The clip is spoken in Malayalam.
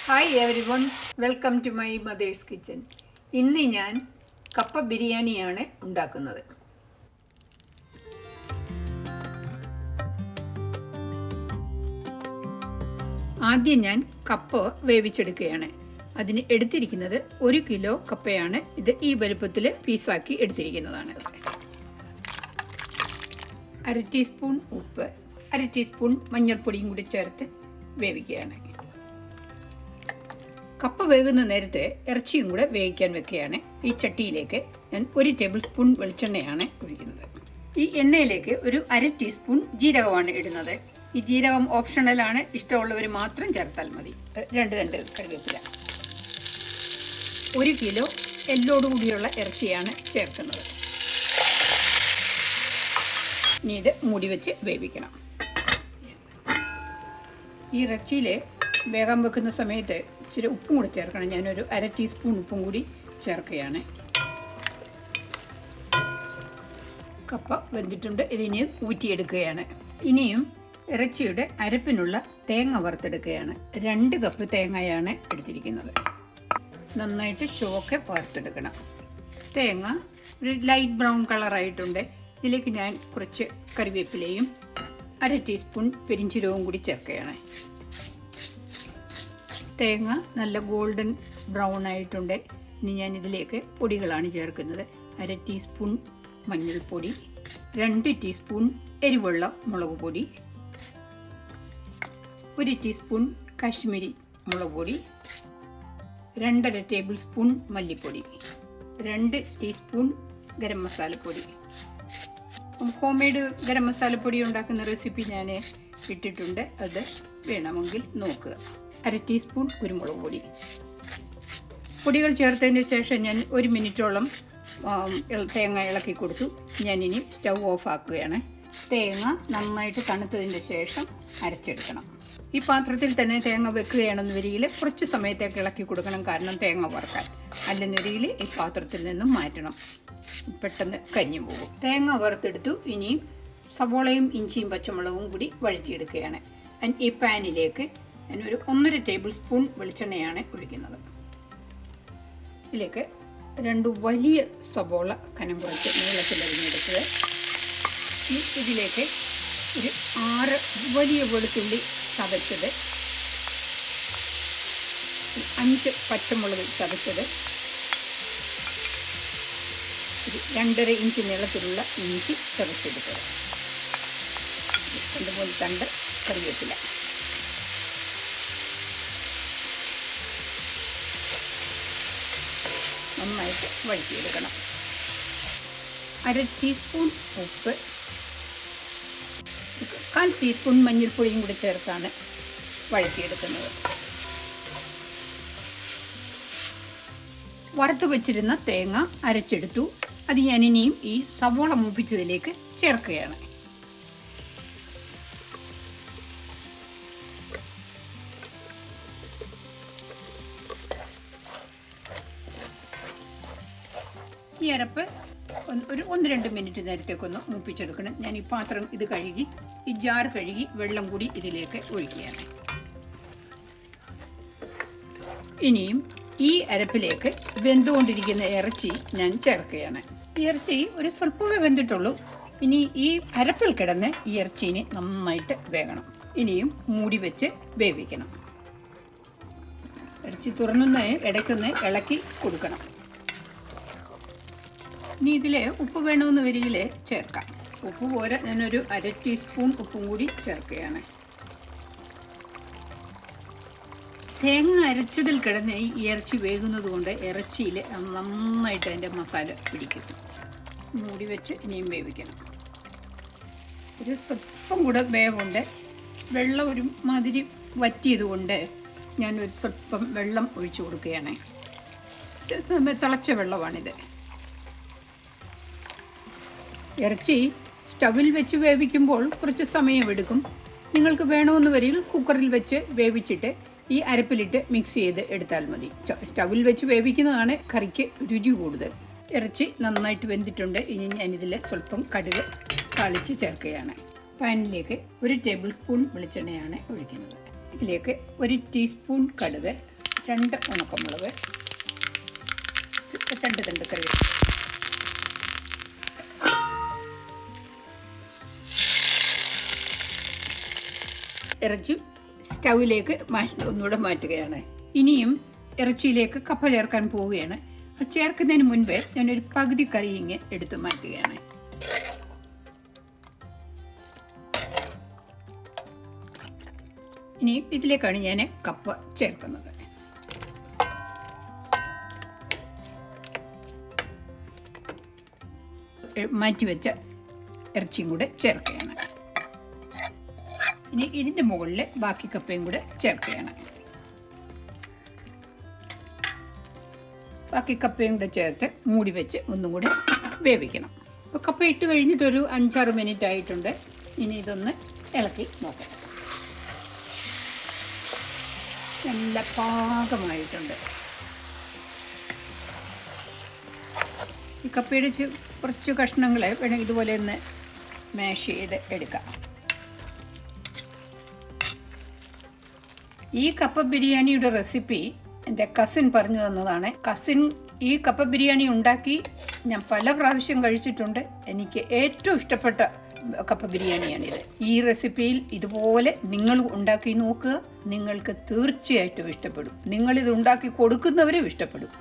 Hi everyone, welcome to my mother's kitchen. ഇന്ന് ഞാൻ കപ്പ ബിരിയാണിയാണ് ഉണ്ടാക്കുന്നത്. ആദ്യം ഞാൻ കപ്പ വേവിച്ചെടുക്കുകയാണ്. അതിന് എടുത്തിരിക്കുന്നത് 1 കിലോ കപ്പയാണ്. ഇത് ഈ വലുപ്പത്തിൽ പീസാക്കി എടുത്തിരിക്കുന്നതാണ്. 1/2 ടീസ്പൂൺ ഉപ്പ്, 1/2 ടീസ്പൂൺ മഞ്ഞൾപ്പൊടിയും കൂടി ചേർത്ത് വേവിക്കുകയാണ്. കപ്പ വേകുന്ന നേരത്തെ ഇറച്ചിയും കൂടെ വേവിക്കാൻ വെക്കുകയാണ്. ഈ ചട്ടിയിലേക്ക് ഞാൻ 1 ടേബിൾ സ്പൂൺ വെളിച്ചെണ്ണയാണ് ഒഴിക്കുന്നത്. ഈ എണ്ണയിലേക്ക് 1/2 ടീസ്പൂൺ ജീരകമാണ് ഇടുന്നത്. ഈ ജീരകം ഓപ്ഷണലാണ്, ഇഷ്ടമുള്ളവർ മാത്രം ചേർത്താൽ മതി. 2 തണ്ട് കറിവേപ്പില. 1 കിലോ എല്ലോടുകൂടിയുള്ള ഇറച്ചിയാണ് ചേർക്കുന്നത്. ഇനി ഇത് മൂടി വെച്ച് വേവിക്കണം. ഈ ഇറച്ചിയിൽ വേഗം വെക്കുന്ന സമയത്ത് ഇച്ചിരി ഉപ്പും കൂടി ചേർക്കണം. ഞാനൊരു 1/2 ടീസ്പൂൺ ഉപ്പും കൂടി ചേർക്കുകയാണ്. കപ്പ വെന്തിട്ടുണ്ട്. ഇതിനി ഊറ്റിയെടുക്കുകയാണ്. ഇനിയും ഇറച്ചിയുടെ അരപ്പിനുള്ള തേങ്ങ വറുത്തെടുക്കുകയാണ്. 2 കപ്പ് തേങ്ങയാണ് എടുത്തിരിക്കുന്നത്. നന്നായിട്ട് ചുവക്കെ വറുത്തെടുക്കണം. തേങ്ങ ഒരു ലൈറ്റ് ബ്രൗൺ കളറായിട്ടുണ്ട്. ഇതിലേക്ക് ഞാൻ കുറച്ച് കറിവേപ്പിലയും 1/2 ടീസ്പൂൺ പെരിഞ്ചീരകവും കൂടി ചേർക്കുകയാണ്. തേങ്ങ നല്ല ഗോൾഡൻ ബ്രൗൺ ആയിട്ടുണ്ട്. ഇനി ഞാൻ ഇതിലേക്ക് പൊടികളാണ് ചേർക്കുന്നത്. 1/2 ടീസ്പൂൺ മഞ്ഞൾപ്പൊടി, 2 ടീസ്പൂൺ എരിവുള്ള മുളക് പൊടി, 1 ടീസ്പൂൺ കാശ്മീരി മുളക് പൊടി, 2.5 ടേബിൾ സ്പൂൺ മല്ലിപ്പൊടി, 2 ടീസ്പൂൺ ഗരം മസാലപ്പൊടി. ഹോം മെയ്ഡ് ഗരം മസാലപ്പൊടി ഉണ്ടാക്കുന്ന റെസിപ്പി ഞാൻ ഇട്ടിട്ടുണ്ട്, അത് വേണമെങ്കിൽ നോക്കുക. 1/2 ടീസ്പൂൺ കുരുമുളക് പൊടി. പൊടികൾ ചേർത്തതിന് ശേഷം ഞാൻ 1 മിനിറ്റോളം തേങ്ങ ഇളക്കി കൊടുത്തു. ഞാനിനി സ്റ്റൗ ഓഫ് ആക്കുകയാണ്. തേങ്ങ നന്നായിട്ട് തണുത്തതിന് ശേഷം അരച്ചെടുക്കണം. ഈ പാത്രത്തിൽ തന്നെ തേങ്ങ വെക്കുകയാണെന്ന് വരിയിൽ കുറച്ച് സമയത്തേക്ക് ഇളക്കി കൊടുക്കണം, കാരണം തേങ്ങ വറുക്കാൻ. അല്ലെന്നൊരിയിൽ ഈ പാത്രത്തിൽ നിന്നും മാറ്റണം, പെട്ടെന്ന് കരിഞ്ഞു പോകും. തേങ്ങ വറുത്തെടുത്തു. ഇനിയും സവോളയും ഇഞ്ചിയും പച്ചമുളകും കൂടി വഴറ്റിയെടുക്കുകയാണ്. ഈ പാനിലേക്ക് ഞാനൊരു 1.5 ടേബിൾ സ്പൂൺ വെളിച്ചെണ്ണയാണ് ഒഴിക്കുന്നത്. ഇതിലേക്ക് 2 വലിയ സവോള കനം കുറച്ച് നീളത്തിലരിഞ്ഞെടുത്തത്, ഇതിലേക്ക് ഒരു 6 വലിയ വെളുത്തുള്ളി ചതച്ചത്, 5 പച്ചമുളക് ചതച്ചത്, 2.5 ഇഞ്ച് നീളത്തിലുള്ള ഇഞ്ചി ചതച്ചെടുത്തത്, 2-3 തണ്ട് കറിവേപ്പില. നന്നായിട്ട് വഴറ്റിയെടുക്കണം. 1/2 ടീസ്പൂൺ ഉപ്പ്, 1/4 ടീസ്പൂൺ മഞ്ഞൾപ്പൊടിയും കൂടി ചേർത്താണ് വഴറ്റിയെടുക്കുന്നത്. വറുത്ത് വെച്ചിരുന്ന തേങ്ങ അരച്ചെടുത്തു. അത് ഞാനിനിയും ഈ സവോള മൂപ്പിച്ചതിലേക്ക് ചേർക്കുകയാണ്. ഈ അരപ്പ് ഒരു 1-2 മിനിറ്റ് നേരത്തേക്കൊന്ന് മൂപ്പിച്ചെടുക്കണം. ഞാൻ ഈ പാത്രം ഇത് കഴുകി, ഈ ജാർ കഴുകി വെള്ളം കൂടി ഇതിലേക്ക് ഒഴിക്കുകയാണ്. ഇനിയും ഈ അരപ്പിലേക്ക് വെന്തുകൊണ്ടിരിക്കുന്ന ഇറച്ചി ഞാൻ ചേർക്കുകയാണ്. ഈ ഇറച്ചി ഒരു സ്വല്പമേ വെന്തിട്ടുള്ളൂ. ഇനി ഈ അരപ്പിൽ കിടന്ന് ഈ ഇറച്ചിനെ നന്നായിട്ട് വേകണം. ഇനിയും മൂടി വെച്ച് വേവിക്കണം. ഇറച്ചി തുറന്നൊന്ന് ഇടയ്ക്കൊന്ന് ഇളക്കി കൊടുക്കണം. ഇനി ഇതിൽ ഉപ്പ് വേണമെന്ന് വരിയിൽ ചേർക്കാം. ഉപ്പ് പോരാ, ഞാനൊരു 1/2 ടീസ്പൂൺ ഉപ്പും കൂടി ചേർക്കുകയാണ്. തേങ്ങ അരച്ചതിൽ കിടന്ന് ഈ ഇറച്ചി വേകുന്നത് കൊണ്ട് ഇറച്ചിയിൽ നന്നായിട്ട് അതിൻ്റെ മസാല പിടിക്കും. മൂടി വെച്ച് ഇനിയും വേവിക്കണം. ഒരു സ്വല്പം കൂടെ വേവുണ്ട്. വെള്ളം ഒരു മാതിരി വറ്റിയത് കൊണ്ട് ഞാനൊരു സ്വല്പം വെള്ളം ഒഴിച്ചു കൊടുക്കുകയാണ്. തിളച്ച വെള്ളമാണിത്. ഇറച്ചി സ്റ്റവിൽ വെച്ച് വേവിക്കുമ്പോൾ കുറച്ച് സമയമെടുക്കും. നിങ്ങൾക്ക് വേണമെന്ന് വരിയിൽ കുക്കറിൽ വെച്ച് വേവിച്ചിട്ട് ഈ അരപ്പിലിട്ട് മിക്സ് ചെയ്ത് എടുത്താൽ മതി. സ്റ്റവിൽ വെച്ച് വേവിക്കുന്നതാണ് കറിക്ക് രുചി കൂടുതൽ. ഇറച്ചി നന്നായിട്ട് വെന്തിട്ടുണ്ട്. ഇനി ഞാനിതിൽ സ്വല്പം കടുക് താളിച്ച് ചേർക്കുകയാണ്. പാനിലേക്ക് 1 ടേബിൾ സ്പൂൺ വെളിച്ചെണ്ണയാണ് ഒഴിക്കുന്നത്. ഇതിലേക്ക് 1 ടീസ്പൂൺ കടുക്, 2 ഉണക്കമുളക്, 2 തണ്ട് കറി, ഇറച്ചി സ്റ്റൗവിലേക്ക് ഒന്നുകൂടെ മാറ്റുകയാണ്. ഇനിയും ഇറച്ചിയിലേക്ക് കപ്പ ചേർക്കാൻ പോവുകയാണ്. അപ്പോൾ ചേർക്കുന്നതിന് മുൻപേ ഞാനൊരു പകുതി കറി ഇങ്ങ് എടുത്ത് മാറ്റുകയാണ്. ഇനി ഇതിലേക്കാണ് ഞാൻ കപ്പ ചേർക്കുന്നത്. മാറ്റിവെച്ച ഇറച്ചിയും കൂടെ ചേർക്കുകയാണ്. ഇനി ഇതിൻ്റെ മുകളിൽ ബാക്കി കപ്പയും കൂടെ ചേർക്കുകയാണ്. ബാക്കി കപ്പയും കൂടെ ചേർത്ത് മൂടി വെച്ച് ഒന്നും കൂടെ വേവിക്കണം. അപ്പോൾ കപ്പ ഇട്ട് കഴിഞ്ഞിട്ടൊരു 5-6 മിനിറ്റ് ആയിട്ടുണ്ട്. ഇനി ഇതൊന്ന് ഇളക്കി നോക്കാം. നല്ല പാകമായിട്ടുണ്ട്. ഈ കപ്പയുടെ കുറച്ച് കഷ്ണങ്ങൾ വേണമെങ്കിൽ ഇതുപോലെ ഒന്ന് മാഷ് ചെയ്ത് എടുക്കാം. ഈ കപ്പ ബിരിയാണിയുടെ റെസിപ്പി എൻ്റെ കസിൻ പറഞ്ഞു തന്നതാണ്. കസിൻ ഈ കപ്പ ബിരിയാണി ഉണ്ടാക്കി ഞാൻ പല പ്രാവശ്യം കഴിച്ചിട്ടുണ്ട്. എനിക്ക് ഏറ്റവും ഇഷ്ടപ്പെട്ട കപ്പ ബിരിയാണിയാണിത്. ഈ റെസിപ്പിയിൽ ഇതുപോലെ നിങ്ങൾ ഉണ്ടാക്കി നോക്കുക. നിങ്ങൾക്ക് തീർച്ചയായിട്ടും ഇഷ്ടപ്പെടും. നിങ്ങളിത് ഉണ്ടാക്കി കൊടുക്കുന്നവരും ഇഷ്ടപ്പെടും.